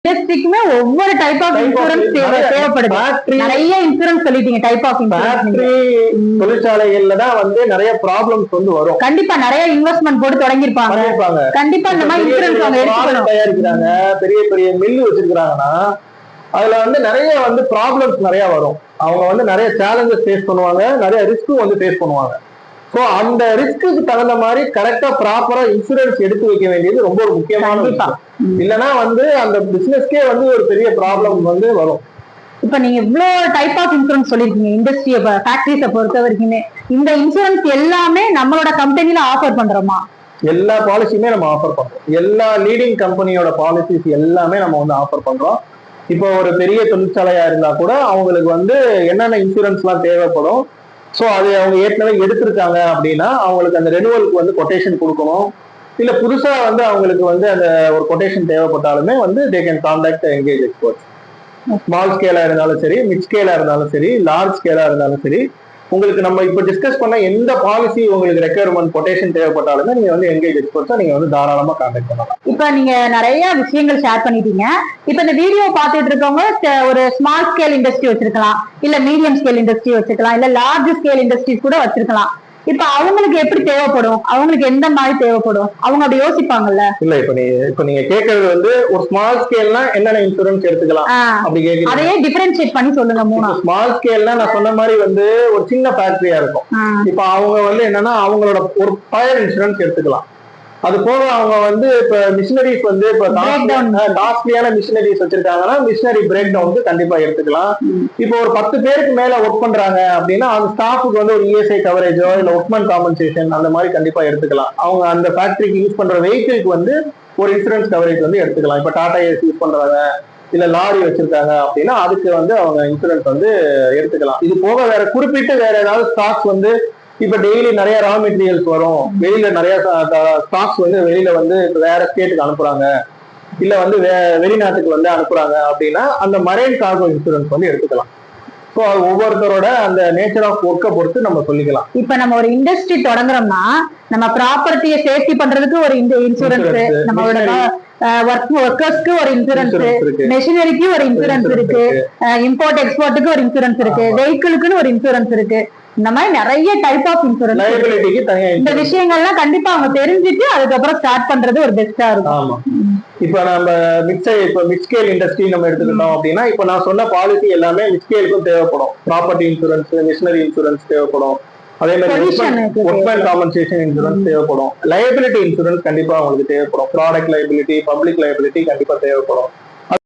இண்டஸ்ட்ரிக்குமே ஒவ்வொரு type of insurance தேவைப்படுது. நிறைய இன்சூரன்ஸ் சொல்லிட்டீங்க. டைப் ஆஃப் ஃபேக்டரி தொழிற்சாலைகள்ல தான் வந்து நிறைய ப்ராப்ளம்ஸ் வந்து வரும். கண்டிப்பா நிறைய இன்வெஸ்ட்மெண்ட் போட்டு தொடங்கிருப்பாங்க. கண்டிப்பா இந்த மாதிரி இன்சூரன்ஸ் அவங்க எடுத்துக்கணும். தயாரிக்கிறாங்க, பெரிய பெரிய மில்லு வச்சிருக்காங்கன்னா அதுல வந்து நிறைய வந்து ப்ராப்ளம்ஸ் நிறைய வரும். அவங்க வந்து நிறைய சேலஞ்சஸ் ஃபேஸ் பண்ணுவாங்க, நிறைய ரிஸ்க்கும் வந்து ஃபேஸ் பண்ணுவாங்க. ஸோ அந்த ரிஸ்க்கு தகுந்த மாதிரி கரெக்டா ப்ராப்பரா இன்சூரன்ஸ் எடுத்து வைக்க வேண்டியது ரொம்ப ஒரு முக்கியமான விஷயம். இல்லைன்னா வந்து அந்த பிசினஸ்க்கே வந்து ஒரு பெரிய ப்ராப்ளம் வந்து வரும். இப்ப நீங்க இவ்வளவு டைப் ஆஃப் இன்சூரன்ஸ் சொல்லிருக்கீங்க. இண்டஸ்ட்ரிய ஃபேக்டரிஸை பொறுத்த வரைக்குமே இந்த இன்சூரன்ஸ் எல்லாமே நம்மளோட கம்பெனில ஆஃபர் பண்றோமா? எல்லா பாலிசியுமே நம்ம ஆஃபர் பண்றோம். எல்லா லீடிங் கம்பெனியோட பாலிசிஸ் எல்லாமே நம்ம வந்து ஆஃபர் பண்றோம். இப்போ ஒரு பெரிய தொழிற்சாலையா இருந்தா கூட அவங்களுக்கு வந்து என்னென்ன இன்சூரன்ஸ் எல்லாம் தேவைப்படும், ஸோ அது அவங்க ஏற்கனவே எடுத்திருக்காங்க அப்படின்னா அவங்களுக்கு அந்த ரெனுவலுக்கு வந்து கொட்டேஷன் கொடுக்கணும். இல்ல புதுசா வந்து அவங்களுக்கு வந்து அந்த ஒரு கொட்டேஷன் தேவைப்பட்டாலுமே வந்து they can contact engage experts. Small ஸ்கேலா இருந்தாலும் சரி, மிட் ஸ்கேலா இருந்தாலும் சரி, லார்ஜ் ஸ்கேலா இருந்தாலும் சரி, உங்களுக்கு நம்ம இப்ப டிஸ்கஸ் பண்ண எந்த பாலிசி உங்களுக்கு ரெக்யர்மெண்ட் கொட்டேஷன் தேவைப்பட்டாலுமே நீங்க வந்து என்கேஜ் எக்ஸ்பர்ட்ஸா நீங்க வந்து தாராளமா கான்டாக்ட் பண்ணலாம். இப்ப நீங்க நிறைய விஷயங்கள் ஷேர் பண்ணிட்டீங்க. இப்ப இந்த வீடியோ பார்த்துட்டு இருக்கவங்க ஒரு ஸ்மால் ஸ்கேல் இண்டஸ்ட்ரி வச்சிருக்கலாம், இல்ல மீடியம் ஸ்கேல் இண்டஸ்ட்ரி வச்சிருக்கலாம், இல்ல லார்ஜ் ஸ்கேல் இண்டஸ்ட்ரீஸ் கூட வச்சிருக்கலாம். இப்ப அவங்களுக்கு எப்படி தேவைப்படும், அவங்களுக்கு எந்த மாதிரி தேவைப்படும், அவங்க அப்படி யோசிப்பாங்கல்ல? இல்ல இப்ப நீங்க கேக்குறது வந்து ஒரு ஸ்மால் ஸ்கேல்னா என்னென்ன இன்சூரன்ஸ் எடுத்துக்கலாம் அப்படி கேக்குறீங்க. அதையே டிஃபரன்ஷியேட் பண்ணி சொல்லுங்க. மூணு ஸ்மால் ஸ்கேல்னா நான் சொன்ன மாதிரி வந்து ஒரு சின்ன ஃபேக்டரியா இருக்கும். இப்ப அவங்க வந்து என்னன்னா அவங்களோட ஒரு ஃபயர் இன்சூரன்ஸ் எடுத்துக்கலாம். அது போக அவங்க வந்து இப்ப மிஷினரிஸ் வந்து இப்ப காஸ்ட்லியான மிஷினரிஸ் வச்சிருக்காங்கன்னா மிஷினரி பிரேக் டவுனுக்கு கண்டிப்பா எடுத்துக்கலாம். இப்போ ஒரு 10 பேருக்கு மேல ஒர்க் பண்றாங்க அப்படின்னா அந்த ஸ்டாஃபுக்கு வந்து ஒரு இஎஸ்ஐ கவரேஜோ இல்ல ஒர்க்மேன் காம்பன்சேஷன் அந்த மாதிரி கண்டிப்பா எடுத்துக்கலாம். அவங்க அந்த ஃபேக்டரிக்கு யூஸ் பண்ற வெஹிக்கிளுக்கு வந்து ஒரு இன்சூரன்ஸ் கவரேஜ் வந்து எடுத்துக்கலாம். இப்ப டாடா ஏசி யூஸ் பண்றாங்க, இல்ல லாரி வச்சிருக்காங்க அப்படின்னா அதுக்கு வந்து அவங்க இன்சூரன்ஸ் வந்து எடுத்துக்கலாம். இது போக வேற குறிப்பிட்டு வேற ஏதாவது ஸ்டாக்ஸ் வந்து இப்ப டெய்லி நிறைய ரா மெட்டீரியல்ஸ் வரும், வெளியில நிறைய ஸ்டாக்ஸ் வந்து வெளியில வந்து வேற ஸ்டேட்டுக்கு அனுப்புறாங்க, இல்ல வந்து வெளிநாட்டுக்கு வந்து அனுப்புறாங்க அப்படின்னா அந்த மரைன் கார்கோ இன்சூரன்ஸ் வந்து எடுத்துக்கலாம். ஸோ அது ஒவ்வொருத்தரோட அந்த நேச்சர் ஆஃப் ஒர்க்கை பொறுத்து நம்ம சொல்லிக்கலாம். இப்ப நம்ம ஒரு இண்டஸ்ட்ரி தொடங்குறோம்னா நம்ம ப்ராப்பர்ட்டியை சேஃப்டி பண்றதுக்கு ஒரு இன்சூரன்ஸ், நம்மளோட ஒர்க்கர்ஸ்க்கு ஒரு இன்சூரன்ஸ், மெஷினரிக்கு ஒரு இன்சூரன்ஸ் இருக்கு, இம்போர்ட் எக்ஸ்போர்ட்டுக்கு ஒரு இன்சூரன்ஸ் இருக்கு, வெஹிக்கிளுக்குன்னு ஒரு இன்சூரன்ஸ் இருக்கு. இந்த மாதிரி நிறைய டைப் ஆஃப் இன்சூரன்ஸ். இந்த விஷயங்கள்லாம் கண்டிப்பா அவங்க தெரிஞ்சுட்டு அதுக்கப்புறம் ஸ்டார்ட் பண்றது ஒரு பெஸ்டா இருக்கும். ஆமா. இப்ப நம்ம மிட் ஸ்கேல் இண்டஸ்ட்ரி நம்ம எடுத்துக்கிட்டோம் அப்படின்னா இப்ப நான் சொன்ன பாலிசி எல்லாமே மிட் ஸ்கேலுக்கும் தேவைப்படும். ப்ராப்பர்ட்டி இன்சூரன்ஸ், மிஷினரி இன்சூரன்ஸ் தேவைப்படும். அதே மாதிரி ஒர்க்மேன் காம்பன்சேஷன் இன்சூரன்ஸ் தேவைப்படும். லைபிலிட்டி இன்சூரன்ஸ் கண்டிப்பா அவங்களுக்கு தேவைப்படும். ப்ராடக்ட் லைபிலிட்டி, பப்ளிக் லைபிலிட்டி கண்டிப்பா தேவைப்படும்.